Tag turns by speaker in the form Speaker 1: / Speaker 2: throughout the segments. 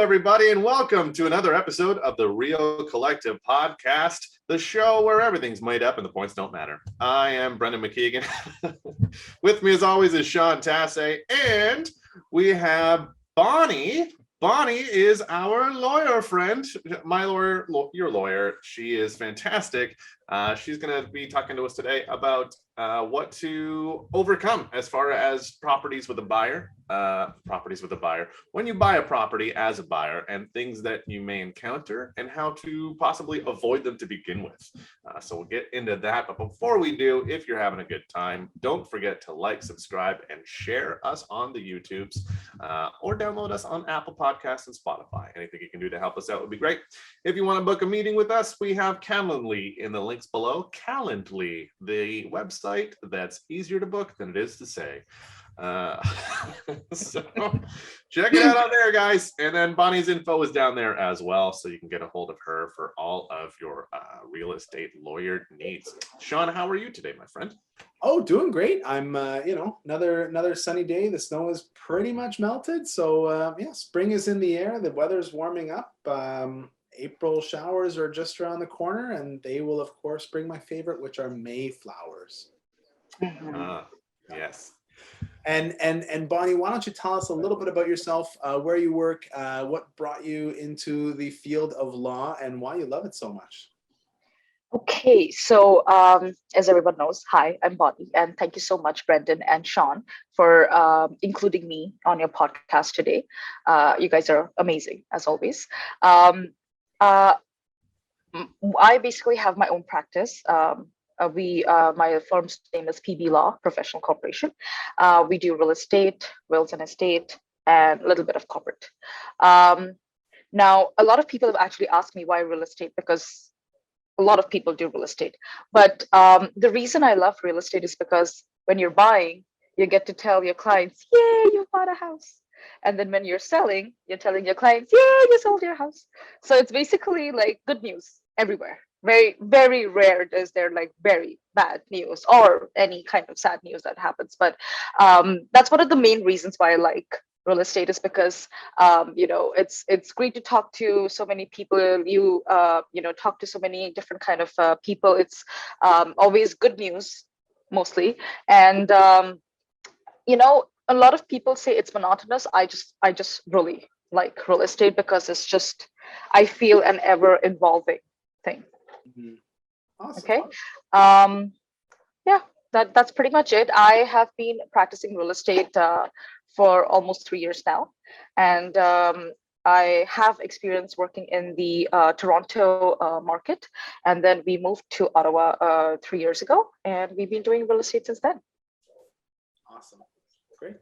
Speaker 1: everybody, and welcome to another episode of the Real Collective podcast, the show where everything's made up and the points don't matter. I am Brendan McKeigan. With me, as always, is Sean Tassé, and we have Bonny. Bonny is our lawyer friend, my lawyer, your lawyer. She is fantastic. She's going to be talking to us today about what to overcome as far as properties with a buyer. When you buy a property as a buyer, and things that you may encounter and how to possibly avoid them to begin with. So we'll get into that. But before we do, if you're having a good time, don't forget to like, subscribe, and share us on the YouTubes or download us on Apple Podcasts and Spotify. Anything you can do to help us out would be great. If you want to book a meeting with us, we have Calendly in the links below. Calendly, the website that's easier to book than it is to say. So check it out on there, guys. And then Bonny's info is down there as well, so you can get a hold of her for all of your real estate lawyer needs. Sean, how are you today, my friend?
Speaker 2: Oh, doing great. I'm another sunny day. The snow is pretty much melted, so spring is in the air. The weather's warming up. April showers are just around the corner, and they will of course bring my favorite, which are Mayflowers.
Speaker 1: Yes.
Speaker 2: And Bonny, why don't you tell us a little bit about yourself, where you work, what brought you into the field of law, and why you love it so much?
Speaker 3: Okay, so as everyone knows, hi, I'm Bonny, and thank you so much, Brendan and Sean, for including me on your podcast today. You guys are amazing, as always. I basically have my own practice. My firm's name is PB Law Professional Corporation. We do real estate, wills and estate, and a little bit of corporate. Now, a lot of people have actually asked me why real estate, because a lot of people do real estate. But the reason I love real estate is because when you're buying, you get to tell your clients, yay, you bought a house. And then when you're selling, you're telling your clients, yay, you sold your house. So it's basically like good news everywhere. Very, very rare is there like very bad news or any kind of sad news that happens. But that's one of the main reasons why I like real estate, is because it's great to talk to so many people. You talk to so many different kind of people. It's always good news mostly, and a lot of people say it's monotonous. I just really like real estate because it's just, I feel, an ever evolving thing.
Speaker 2: Mm-hmm. Awesome.
Speaker 3: Okay. That's pretty much it. I have been practicing real estate for almost 3 years now, and I have experience working in the Toronto market, and then we moved to Ottawa 3 years ago, and we've been doing real estate since then.
Speaker 2: Awesome. Great.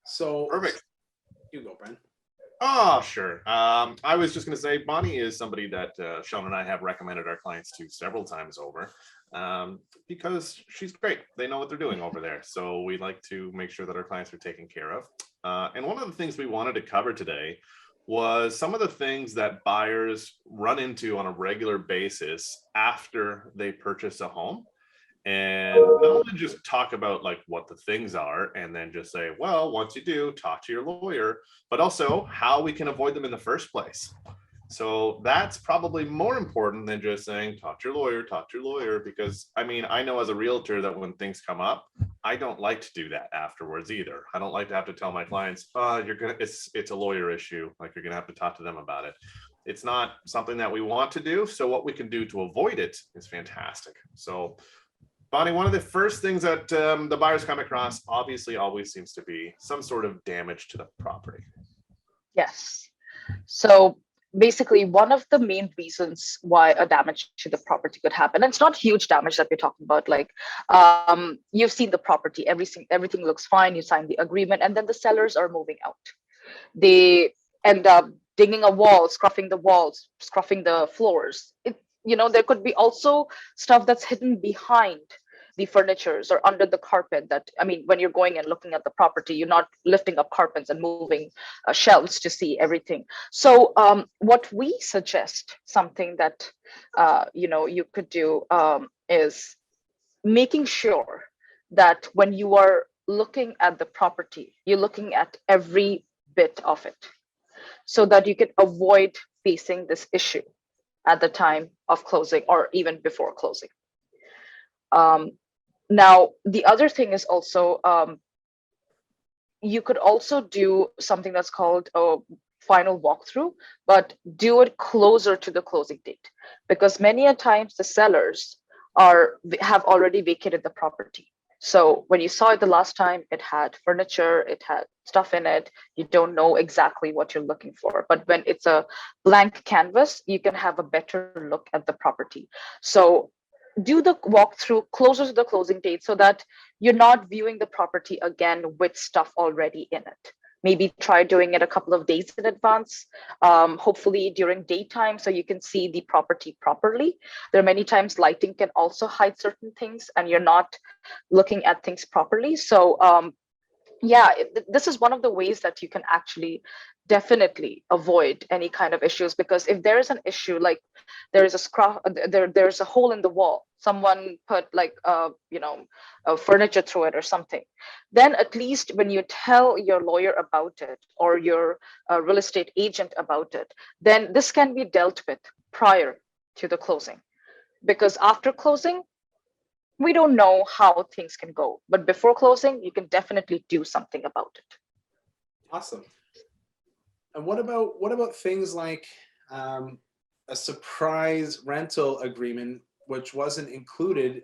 Speaker 2: So
Speaker 1: Perfect.
Speaker 2: You go, Brent.
Speaker 1: Oh, sure. I was just going to say, Bonny is somebody that Sean and I have recommended our clients to several times over because she's great. They know what they're doing over there. So we like to make sure that our clients are taken care of. And one of the things we wanted to cover today was some of the things that buyers run into on a regular basis after they purchase a home. And not only just talk about like what the things are and then just say, well, once you do, talk to your lawyer, but also how we can avoid them in the first place. So that's probably more important than just saying, talk to your lawyer, because I mean, I know as a realtor that when things come up, I don't like to do that afterwards either. I don't like to have to tell my clients, it's a lawyer issue. Like you're going to have to talk to them about it. It's not something that we want to do. So what we can do to avoid it is fantastic. So Bonny, one of the first things that the buyers come across obviously always seems to be some sort of damage to the property.
Speaker 3: Yes. So basically, one of the main reasons why a damage to the property could happen, and it's not huge damage that we're talking about, like you've seen the property, everything looks fine, you sign the agreement, and then the sellers are moving out. They end up digging a wall, scruffing the walls, scruffing the floors. There could be also stuff that's hidden behind the furnitures or under the carpet. That, I mean, when you're going and looking at the property, you're not lifting up carpets and moving shelves to see everything. So what we suggest, something that you could do is making sure that when you are looking at the property, you're looking at every bit of it. so that you can avoid facing this issue at the time of closing or even before closing. Now, the other thing is also, you could also do something that's called a final walkthrough, but do it closer to the closing date, because many a times the sellers have already vacated the property. So when you saw it the last time, it had furniture, it had stuff in it. You don't know exactly what you're looking for. But when it's a blank canvas, you can have a better look at the property. So do the walkthrough closer to the closing date so that you're not viewing the property again with stuff already in it. Maybe try doing it a couple of days in advance, hopefully during daytime, so you can see the property properly. There are many times lighting can also hide certain things and you're not looking at things properly. So yeah, this is one of the ways that you can actually definitely avoid any kind of issues, because if there is an issue, like there is there's a hole in the wall, someone put like furniture through it or something, then at least when you tell your lawyer about it or your real estate agent about it, then this can be dealt with prior to the closing. Because after closing, we don't know how things can go, but before closing, you can definitely do something about it.
Speaker 2: Awesome. And what about things like a surprise rental agreement, which wasn't included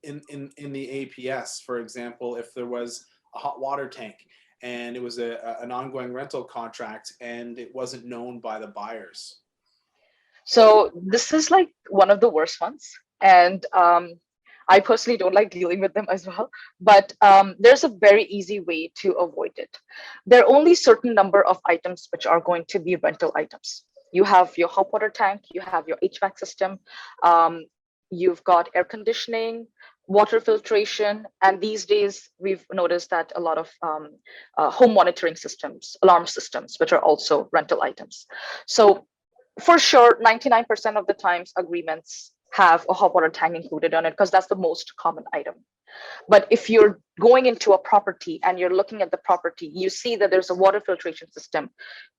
Speaker 2: in the APS? For example, if there was a hot water tank and it was an ongoing rental contract and it wasn't known by the buyers.
Speaker 3: So this is like one of the worst ones, and I personally don't like dealing with them as well, but there's a very easy way to avoid it. There are only certain number of items which are going to be rental items. You have your hot water tank, you have your HVAC system, you've got air conditioning, water filtration, and these days we've noticed that a lot of home monitoring systems, alarm systems, which are also rental items. So for sure, 99% of the times agreements have a hot water tank included on it because that's the most common item. But if you're going into a property and you're looking at the property, you see that there's a water filtration system.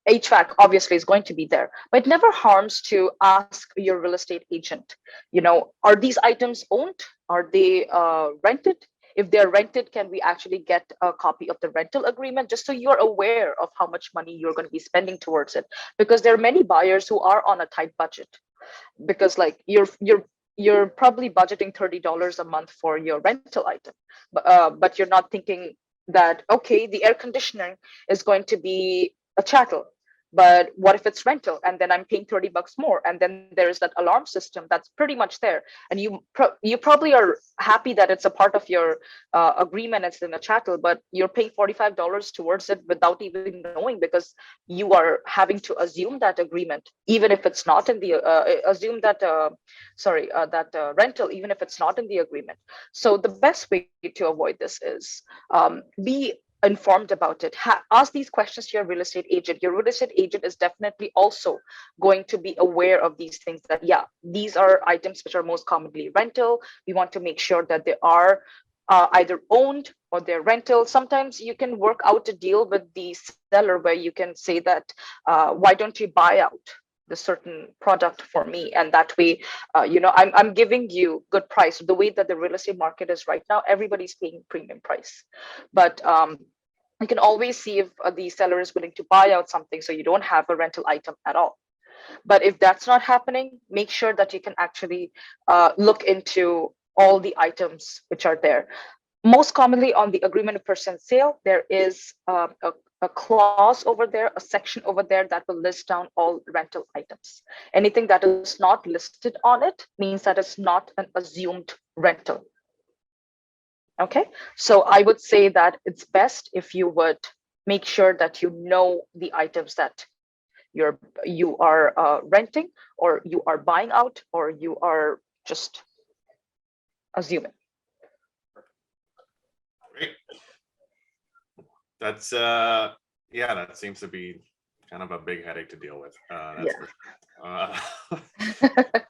Speaker 3: HVAC obviously is going to be there, but it never harms to ask your real estate agent, are these items owned? Are they rented? If they're rented, can we actually get a copy of the rental agreement, just so you're aware of how much money you're going to be spending towards it? Because there are many buyers who are on a tight budget, because like you're probably budgeting $30 a month for your rental item, but you're not thinking that, okay, the air conditioner is going to be a chattel, but what if it's rental and then I'm paying $30 more, and then there's that alarm system that's pretty much there, and you probably are happy that it's a part of your agreement, it's in a chattel, but you're paying $45 towards it without even knowing, because you are having to assume that agreement even if it's not in the assume that rental even if it's not in the agreement. So the best way to avoid this is be informed about it. Ask these questions to your real estate agent. Your real estate agent is definitely also going to be aware of these things, that yeah, these are items which are most commonly rental. We want to make sure that they are either owned or they're rental. Sometimes you can work out a deal with the seller where you can say that, why don't you buy out the certain product for me, and that way I'm giving you good price. The way that the real estate market is right now, everybody's paying premium price, but you can always see if the seller is willing to buy out something, so you don't have a rental item at all. But if that's not happening, make sure that you can actually look into all the items which are there. Most commonly on the agreement of purchase sale, there is a clause over there, a section over there that will list down all rental items. Anything that is not listed on it means that it's not an assumed rental. Okay, so I would say that it's best if you would make sure that you know the items that you are renting, or you are buying out, or you are just assuming.
Speaker 1: Great. That's yeah, that seems to be kind of a big headache to deal with. That's
Speaker 3: Yeah.
Speaker 1: for sure.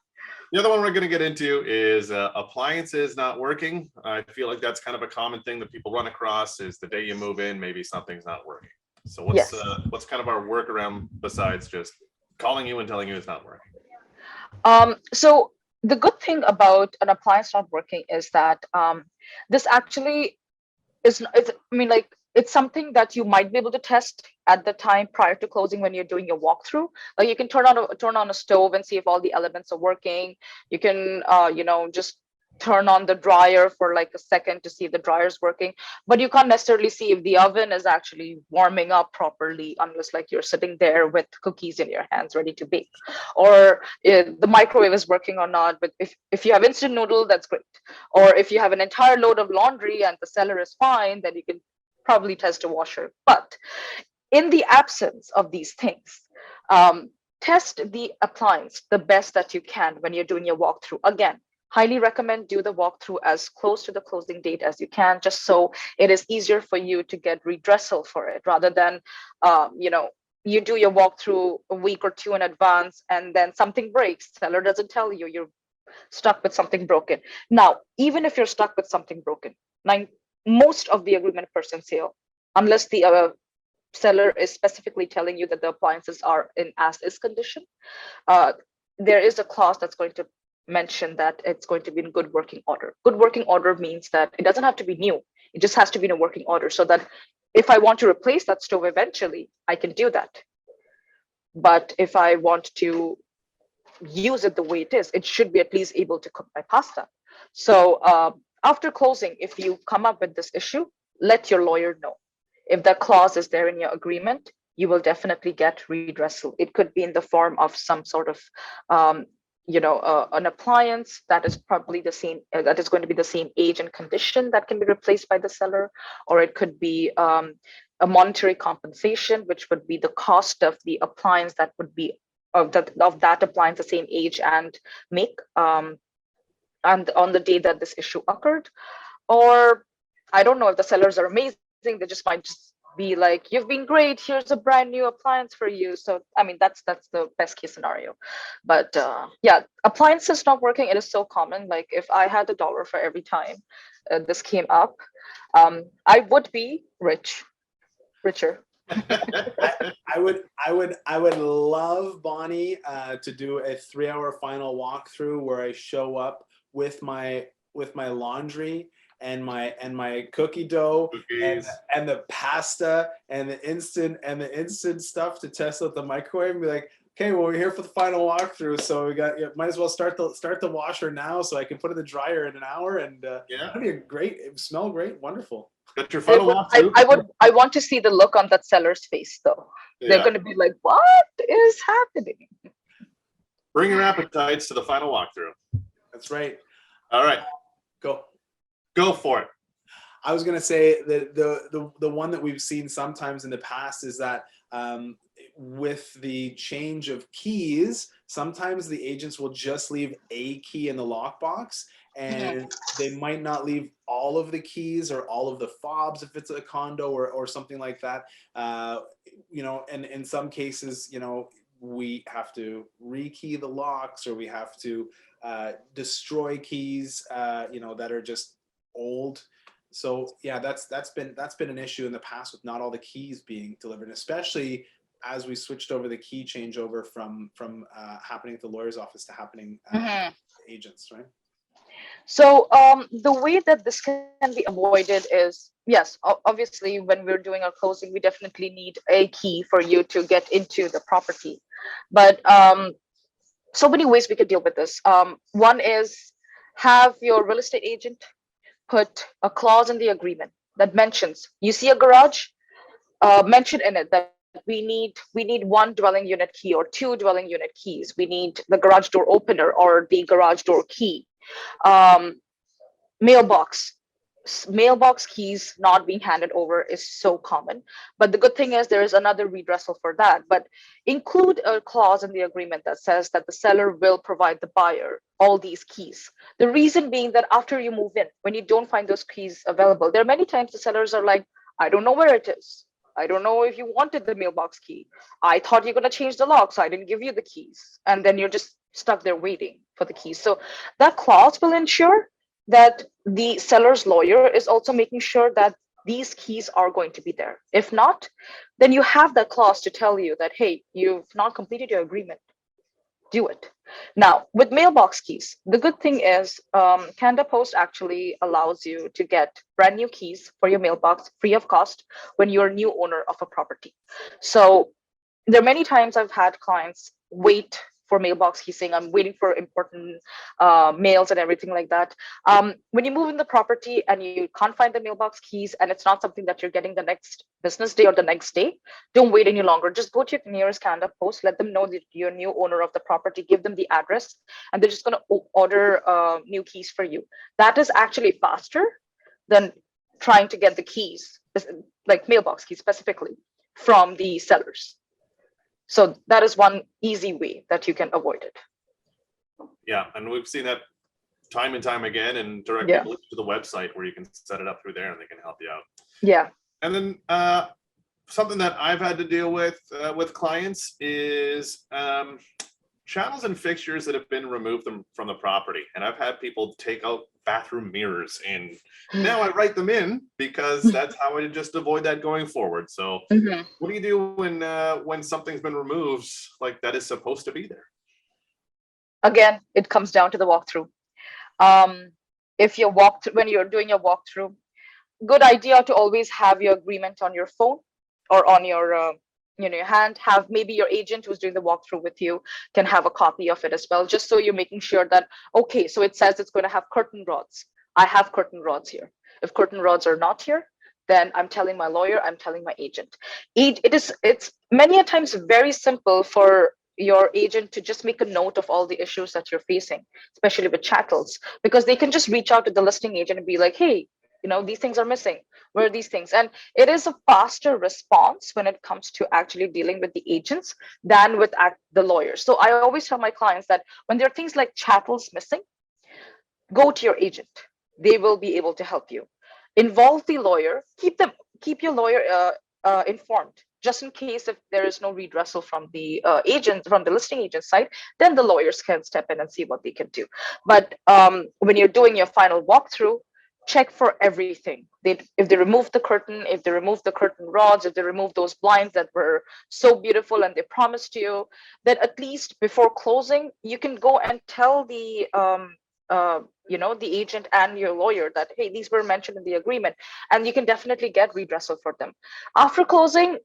Speaker 1: The other one we're going to get into is appliances not working. I feel like that's kind of a common thing that people run across, is the day you move in, maybe something's not working. So
Speaker 3: Yes.
Speaker 1: what's kind of our workaround besides just calling you and telling you it's not working?
Speaker 3: So the good thing about an appliance not working is that this actually it's I mean, like, it's something that you might be able to test at the time prior to closing when you're doing your walkthrough. Like, you can turn on a stove and see if all the elements are working. You can just turn on the dryer for like a second to see if the dryer is working, but you can't necessarily see if the oven is actually warming up properly unless, like, you're sitting there with cookies in your hands ready to bake, or the microwave is working or not. But if you have instant noodle, that's great. Or if you have an entire load of laundry and the cellar is fine, then you can probably test a washer. But in the absence of these things, test the appliance the best that you can when you're doing your walkthrough. Again, highly recommend do the walkthrough as close to the closing date as you can, just so it is easier for you to get redressal for it, rather than you do your walkthrough a week or two in advance and then something breaks, seller doesn't tell you, you're stuck with something broken. Now, even if you're stuck with something broken, most of the agreement person sale, unless the seller is specifically telling you that the appliances are in as is condition, uh, there is a clause that's going to mention that it's going to be in good working order. Good working order means that it doesn't have to be new. It just has to be in a working order, so that if I want to replace that stove eventually, I can do that. But if I want to use it the way it is, it should be at least able to cook my pasta. So after closing, if you come up with this issue, let your lawyer know. If that clause is there in your agreement, you will definitely get redressal. It could be in the form of some sort of an appliance that is probably the same, that is going to be the same age and condition that can be replaced by the seller, or it could be a monetary compensation, which would be the cost of the appliance that would be of that appliance, the same age and make, and on the day that this issue occurred. Or I don't know, if the sellers are amazing, they just might just be like, you've been great, here's a brand new appliance for you. So I mean, that's the best case scenario. But yeah, appliances not working, it is so common. Like, if I had $1 for every time this came up, I would be richer.
Speaker 2: I would love, Bonnie, to do a 3-hour final walkthrough where I show up with my laundry and my cookie dough
Speaker 1: Cookies.
Speaker 2: and the pasta and the instant stuff to test out the microwave and be like, okay, well, we're here for the final walkthrough, so we might as well start the washer now so I can put it in the dryer in an hour, and
Speaker 1: Yeah.
Speaker 2: that'd be it would smell great, wonderful.
Speaker 1: Got your final walkthrough.
Speaker 3: I want to see the look on that seller's face though. They're
Speaker 1: Yeah.
Speaker 3: going to be like, what is happening?
Speaker 1: Bring your appetites to the final walkthrough.
Speaker 2: That's right.
Speaker 1: All right,
Speaker 2: Go
Speaker 1: for it.
Speaker 2: I was gonna say that the one that we've seen sometimes in the past is that with the change of keys, sometimes the agents will just leave a key in the lockbox, and they might not leave all of the keys or all of the fobs if it's a condo or something like that. And in some cases, we have to rekey the locks, or we have to destroy keys, that are just old. So yeah, that's been an issue in the past with not all the keys being delivered, especially as we switched over the key changeover from happening at the lawyer's office to happening agents, right?
Speaker 3: So the way that this can be avoided is, yes, obviously, when we're doing our closing, we definitely need a key for you to get into the property. But so many ways we could deal with this. One is, have your real estate agent put a clause in the agreement that mentions, you see a garage, mention in it that we need one dwelling unit key or two dwelling unit keys. We need the garage door opener or the garage door key. Mailbox keys not being handed over is so common, but the good thing is there is another redressal for that. But include a clause in the agreement that says that the seller will provide the buyer all these keys. The reason being that after you move in, when you don't find those keys available, there are many times the sellers are like, I don't know where it is, I don't know if you wanted the mailbox key, I thought you're going to change the lock, so I didn't give you the keys, and then you're just stuck there waiting for the keys. So that clause will ensure that the seller's lawyer is also making sure that these keys are going to be there. If not, then you have that clause to tell you that, hey, you've not completed your agreement. Do it. Now, with mailbox keys, the good thing is Canada Post actually allows you to get brand new keys for your mailbox free of cost when you're a new owner of a property. So there are many times I've had clients wait for mailbox keys saying, I'm waiting for important mails and everything like that. When you move in the property and you can't find the mailbox keys and it's not something that you're getting the next business day or the next day, don't wait any longer. Just go to your nearest Canada Post, let them know that you're a new owner of the property, give them the address, and they're just going to order new keys for you. That is actually faster than trying to get the keys, like mailbox keys specifically, from the sellers. So that is one easy way that you can avoid it.
Speaker 1: Yeah, and we've seen that time and time again, and directly link to the website where you can set it up through there and they can help you out.
Speaker 3: Yeah.
Speaker 1: And then something that I've had to deal with clients is chattels and fixtures that have been removed from the property. And I've had people take out bathroom mirrors, and now I write them in because that's how I just avoid that going forward. So what do you do when something's been removed like that is supposed to be there?
Speaker 3: Again, it comes down to the walkthrough. If you when you're doing your walkthrough, good idea to always have your agreement on your phone or on your your hand. Have maybe your agent who's doing the walkthrough with you can have a copy of it as well, just so you're making sure that, okay, so it says it's going to have curtain rods. I have curtain rods here. If curtain rods are not here, then I'm telling my lawyer, I'm telling my agent. It's many a times very simple for your agent to just make a note of all the issues that you're facing, especially with chattels, because they can just reach out to the listing agent and be like, hey, these things are missing. Where are these things? And it is a faster response when it comes to actually dealing with the agents than with the lawyers. So I always tell my clients that when there are things like chattels missing, go to your agent. They will be able to help you. Involve the lawyer. Keep your lawyer informed, just in case if there is no redressal from the from the listing agent side, then the lawyers can step in and see what they can do. But when you're doing your final walkthrough, check for everything. If they remove the curtain, if they remove the curtain rods, if they remove those blinds that were so beautiful and they promised you, that at least before closing, you can go and tell the the agent and your lawyer that, hey, these were mentioned in the agreement, and you can definitely get redressal for them. After closing,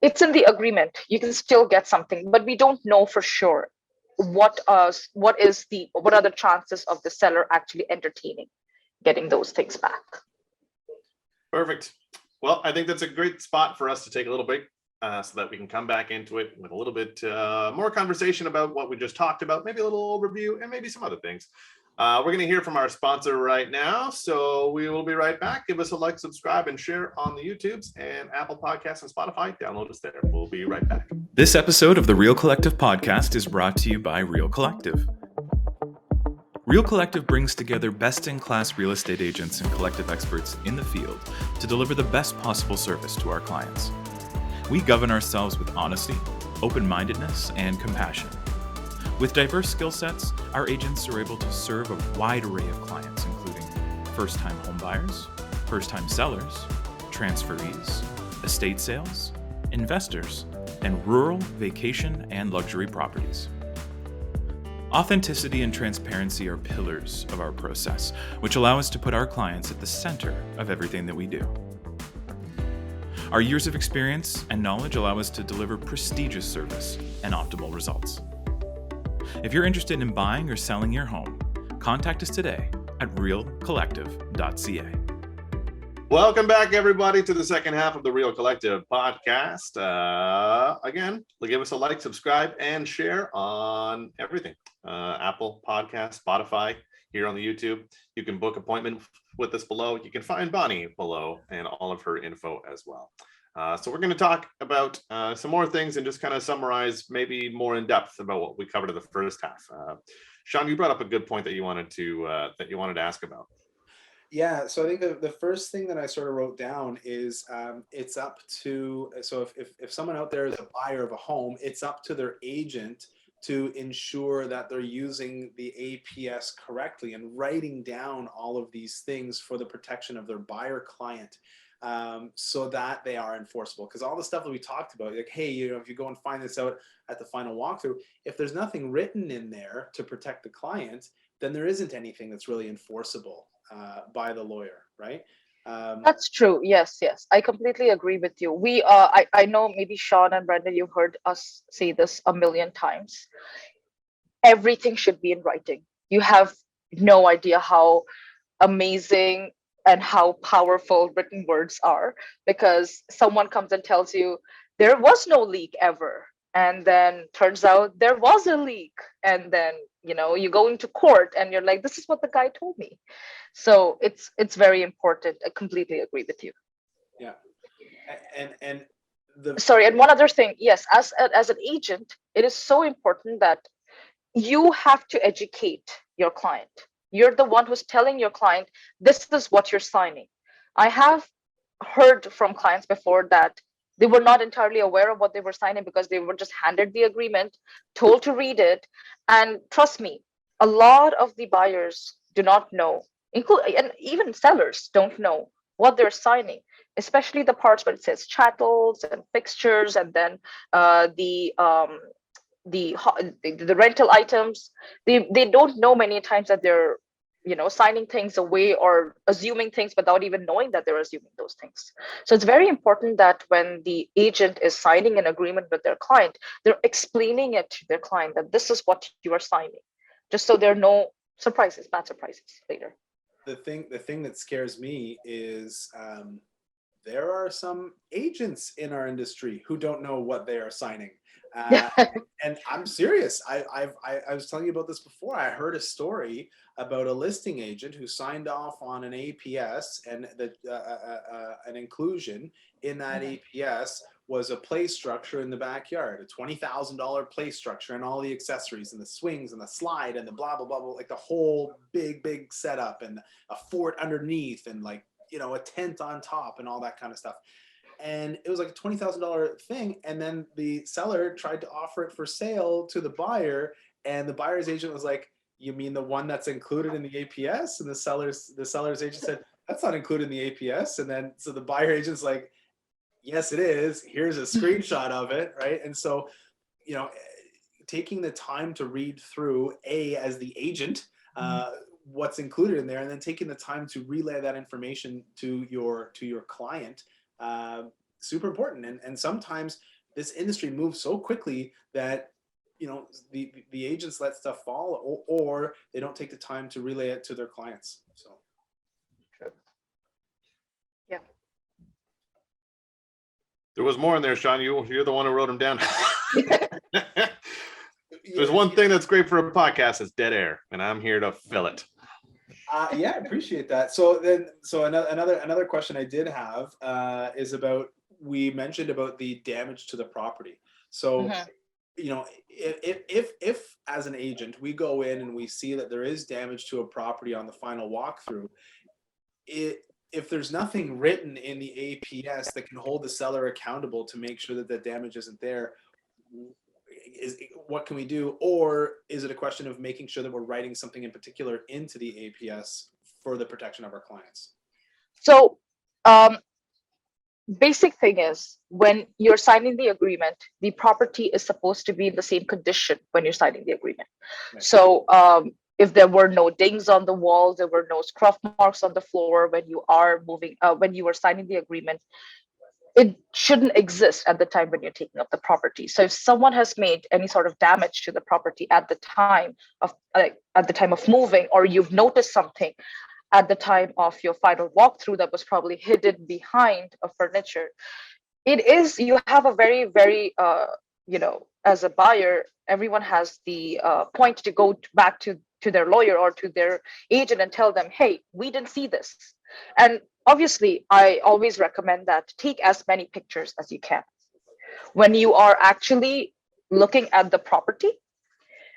Speaker 3: it's in the agreement. You can still get something, but we don't know for sure what are the chances of the seller actually entertaining getting those things back.
Speaker 1: Perfect. Well, I think that's a great spot for us to take a little break so that we can come back into it with a little bit more conversation about what we just talked about, maybe a little overview and maybe some other things. We're going to hear from our sponsor right now, so we will be right back. Give us a like, subscribe, and share on the YouTubes and Apple Podcasts and Spotify. Download us there. We'll be right back.
Speaker 4: This episode of the Real Collective podcast is brought to you by Real Collective. Real Collective brings together best-in-class real estate agents and collective experts in the field to deliver the best possible service to our clients. We govern ourselves with honesty, open-mindedness, and compassion. With diverse skill sets, our agents are able to serve a wide array of clients, including first-time homebuyers, first-time sellers, transferees, estate sales, investors, and rural, vacation, and luxury properties. Authenticity and transparency are pillars of our process, which allow us to put our clients at the center of everything that we do. Our years of experience and knowledge allow us to deliver prestigious service and optimal results. If you're interested in buying or selling your home, contact us today at realcollective.ca.
Speaker 1: Welcome back, everybody, to the second half of the Real Collective podcast. Again, give us a like, subscribe, and share on everything. Apple Podcast, Spotify, here on the YouTube. You can book appointment with us below. You can find Bonny below and all of her info as well. So we're going to talk about some more things and just kind of summarize maybe more in depth about what we covered in the first half. Sean, you brought up a good point that you wanted to ask about.
Speaker 2: Yeah, so I think the first thing that I sort of wrote down is it's up to, so if someone out there is a buyer of a home, it's up to their agent to ensure that they're using the APS correctly and writing down all of these things for the protection of their buyer client. so that they are enforceable. Because all the stuff that we talked about, like, hey, if you go and find this out at the final walkthrough, if there's nothing written in there to protect the client, then there isn't anything that's really enforceable by the lawyer, right?
Speaker 3: That's true. Yes, yes. I completely agree with you. I know maybe Sean and Brendan, you've heard us say this a million times. Everything should be in writing. You have no idea how amazing and how powerful written words are, because someone comes and tells you there was no leak ever, and then turns out there was a leak, and then you go into court and you're like, this is what the guy told me. So it's very important. I completely agree with you.
Speaker 2: Yeah. And the
Speaker 3: Sorry, and one other thing, yes, as an agent, it is so important that you have to educate your client. You're the one who's telling your client, this is what you're signing. I have heard from clients before that they were not entirely aware of what they were signing because they were just handed the agreement, told to read it. And trust me, a lot of the buyers do not know, and even sellers don't know what they're signing, especially the parts where it says chattels and fixtures, and then the rental items. They don't know many times that they're signing things away or assuming things without even knowing that they're assuming those things. So it's very important that when the agent is signing an agreement with their client, they're explaining it to their client that this is what you are signing, just so there are no surprises, bad surprises later.
Speaker 2: the thing that scares me is there are some agents in our industry who don't know what they are signing. And I'm serious. I was telling you about this before. I heard a story about a listing agent who signed off on an APS, and an inclusion in that APS was a play structure in the backyard, a $20,000 play structure, and all the accessories and the swings and the slide and the blah blah blah, blah, like the whole big setup, and a fort underneath, and like a tent on top and all that kind of stuff. And it was like a $20,000 thing. And then the seller tried to offer it for sale to the buyer, and the buyer's agent was like, you mean the one that's included in the APS? And the seller's agent said, that's not included in the APS. And then so the buyer agent's like, yes, it is. Here's a screenshot of it, right? And so, taking the time to read through as the agent, what's included in there, and then taking the time to relay that information to your client, super important. And sometimes this industry moves so quickly that the agents let stuff fall, or they don't take the time to relay it to their clients. So
Speaker 3: yeah.
Speaker 1: There was more in there, Sean. You're the one who wrote them down. There's one thing that's great for a podcast, it's dead air, and I'm here to fill it.
Speaker 2: Yeah, I appreciate that. So another question I did have is about, we mentioned about the damage to the property. So if as an agent we go in and we see that there is damage to a property on the final walkthrough, if there's nothing written in the APS that can hold the seller accountable to make sure that the damage isn't there, what can we do? Or is it a question of making sure that we're writing something in particular into the APS for the protection of our clients?
Speaker 3: So basic thing is, when you're signing the agreement, the property is supposed to be in the same condition when you're signing the agreement. Right. So if there were no dings on the walls, there were no scuff marks on the floor when you are when you are signing the agreement, it shouldn't exist at the time when you're taking up the property. So if someone has made any sort of damage to the property at the time of moving, or you've noticed something at the time of your final walkthrough that was probably hidden behind a furniture, you have a very, very, as a buyer, everyone has the point to go back to their lawyer or to their agent and tell them, hey, we didn't see this. And obviously, I always recommend that take as many pictures as you can. When you are actually looking at the property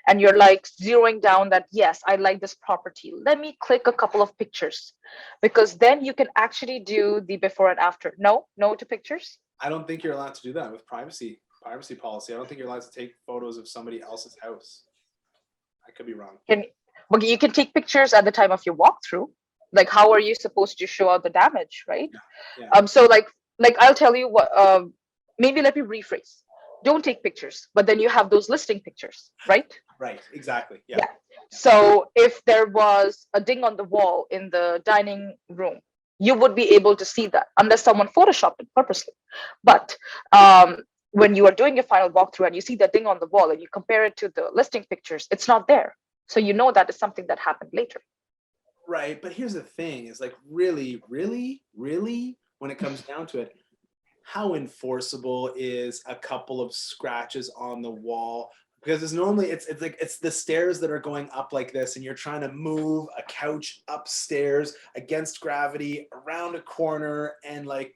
Speaker 3: and you're like zeroing down that, yes, I like this property, let me click a couple of pictures, because then you can actually do the before and after. No to pictures?
Speaker 2: I don't think you're allowed to do that with privacy policy. I don't think you're allowed to take photos of somebody else's house. I could be wrong.
Speaker 3: You can take pictures at the time of your walkthrough. Like, how are you supposed to show out the damage, right?
Speaker 2: Yeah.
Speaker 3: So like I'll tell you what. Maybe let me rephrase. Don't take pictures, but then you have those listing pictures, right?
Speaker 2: Right. Exactly. Yeah.
Speaker 3: Yeah. So if there was a ding on the wall in the dining room, you would be able to see that unless someone photoshopped it purposely. But when you are doing your final walkthrough and you see that ding on the wall and you compare it to the listing pictures, it's not there. So you know that is something that happened later.
Speaker 2: Right. But here's the thing: is like really, when it comes down to it, how enforceable is a couple of scratches on the wall? Because it's normally it's like it's the stairs that are going up like this, and you're trying to move a couch upstairs against gravity around a corner, and like,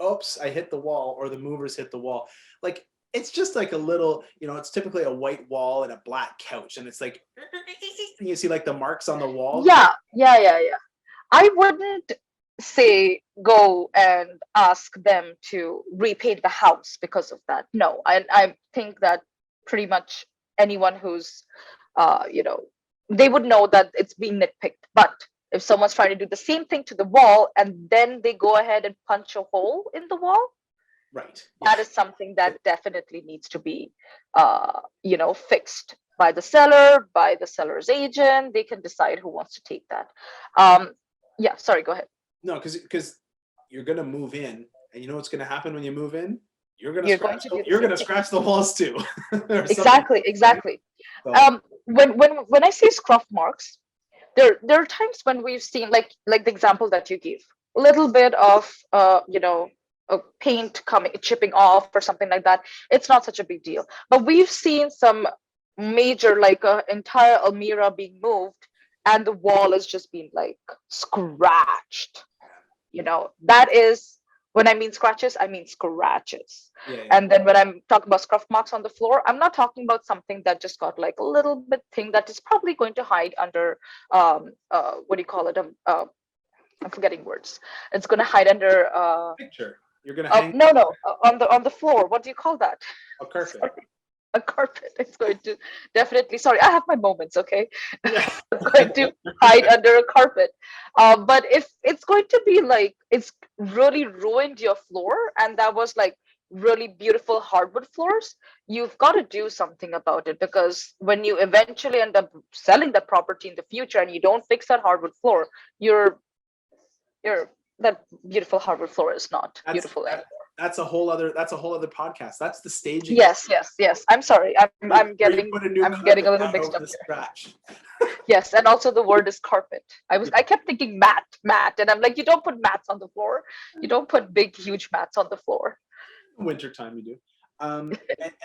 Speaker 2: oops, I hit the wall, or the movers hit the wall. Like, it's just like a little, it's typically a white wall and a black couch, and it's like, and you see like the marks on the wall.
Speaker 3: Yeah. I wouldn't say go and ask them to repaint the house because of that. No, I think that pretty much anyone who's, they would know that it's being nitpicked. But if someone's trying to do the same thing to the wall and then they go ahead and punch a hole in the wall,
Speaker 2: Right.
Speaker 3: that is something that definitely needs to be, fixed by the seller, by the seller's agent. They can decide who wants to take that. Yeah, sorry, go ahead.
Speaker 2: No, because you're gonna move in, and you know what's gonna happen when you move in? You're gonna
Speaker 3: You're going
Speaker 2: scratch.
Speaker 3: to do the
Speaker 2: You're
Speaker 3: same
Speaker 2: gonna
Speaker 3: thing.
Speaker 2: scratch the walls too. Or something,
Speaker 3: Exactly.
Speaker 2: right? So,
Speaker 3: When I say scruff marks, there are times when we've seen like the example that you gave, a little bit of paint chipping off or something like that. It's not such a big deal. But we've seen some major, like a entire Almira being moved, and the wall is just being like scratched. That is, when I mean scratches, I mean scratches.
Speaker 2: yeah.
Speaker 3: And then when I'm talking about scuff marks on the floor, I'm not talking about something that just got like a little bit thing that is probably going to hide under, what do you call it? I'm forgetting words. It's going to hide under,
Speaker 2: Picture. You're gonna hang
Speaker 3: no, on the floor. What do you call that?
Speaker 2: a carpet.
Speaker 3: Sorry. A carpet. It's going to definitely, sorry, I have my moments, okay?
Speaker 2: Yeah.
Speaker 3: I'm going to hide under a carpet. But if it's going to be like, it's really ruined your floor, and that was like really beautiful hardwood floors, you've got to do something about it, because when you eventually end up selling that property in the future and you don't fix that hardwood floor, that beautiful hardwood floor is not beautiful anymore.
Speaker 2: That's a whole other podcast. That's the staging.
Speaker 3: Yes. I'm sorry. I'm getting a little
Speaker 2: down
Speaker 3: mixed
Speaker 2: over
Speaker 3: up
Speaker 2: the
Speaker 3: here.
Speaker 2: scratch.
Speaker 3: Yes, and also the word is carpet. I kept thinking mat, and I'm like, you don't put mats on the floor. You don't put big, huge mats on the floor.
Speaker 2: Wintertime you do. And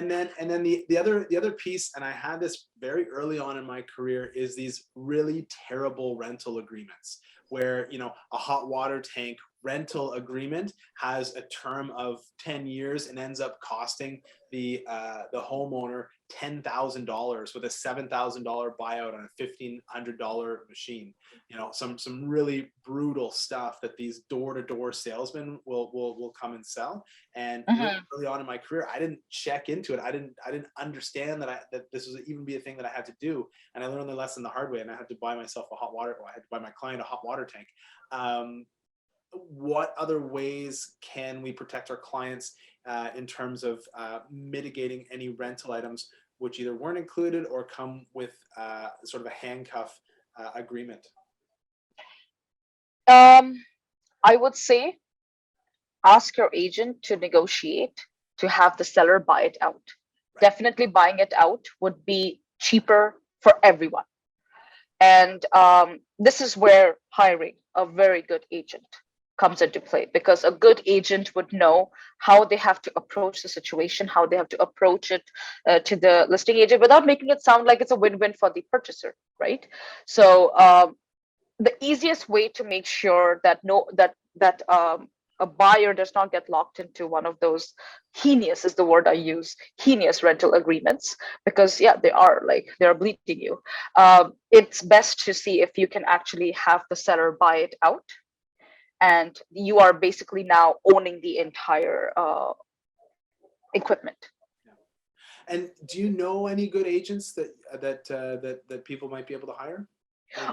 Speaker 2: then the other piece, and I had this very early on in my career, is these really terrible rental agreements where a hot water tank rental agreement has a term of 10 years and ends up costing the homeowner $10,000 with a $7,000 buyout on a $1,500 machine. Some really brutal stuff that these door-to-door salesmen will come and sell. And really early on in my career, I didn't check into it. I didn't understand that this was even be a thing that I had to do. And I learned the lesson the hard way. And I had to buy myself I had to buy my client a hot water tank. What other ways can we protect our clients in terms of mitigating any rental items which either weren't included or come with sort of a handcuff agreement?
Speaker 3: I would say ask your agent to negotiate to have the seller buy it out. Right. Definitely buying it out would be cheaper for everyone. And this is where hiring a very good agent comes into play, because a good agent would know how they have to approach the situation, how they have to approach it to the listing agent without making it sound like it's a win-win for the purchaser, right? So the easiest way to make sure that a buyer does not get locked into one of those heinous, is the word I use, heinous rental agreements, because they are bleeding you. It's best to see if you can actually have the seller buy it out, and you are basically now owning the entire equipment.
Speaker 2: And do you know any good agents that people might be able to hire?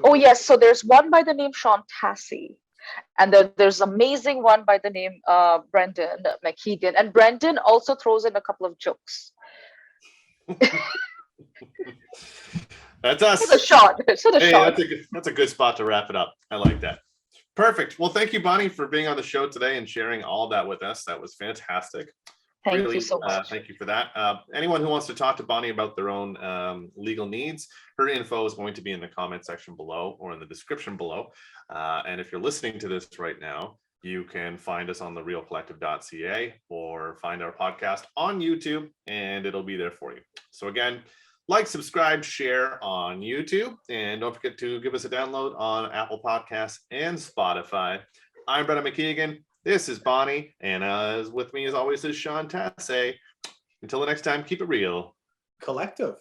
Speaker 3: Oh yes, so there's one by the name Sean Tassé, and then there's amazing one by the name Brendan McKeigan, and Brendan also throws in a couple of jokes.
Speaker 1: That's us.
Speaker 3: It's a shot. It's a
Speaker 1: Hey,
Speaker 3: shot.
Speaker 1: that's a good spot to wrap it up. I like that. Perfect. Well, thank you, Bonnie, for being on the show today and sharing all that with us. That was fantastic.
Speaker 3: Thank
Speaker 1: Really,
Speaker 3: you so much.
Speaker 1: thank you for that. Anyone who wants to talk to Bonnie about their own legal needs, her info is going to be in the comment section below or in the description below. And if you're listening to this right now, you can find us on the realcollective.ca or find our podcast on YouTube, and it'll be there for you. So again, like, subscribe, share on YouTube, and don't forget to give us a download on Apple Podcasts and Spotify. I'm Brendan McKeigan. This is Bonnie, and with me as always is Sean Tassé. Until the next time, keep it real.
Speaker 2: Collective.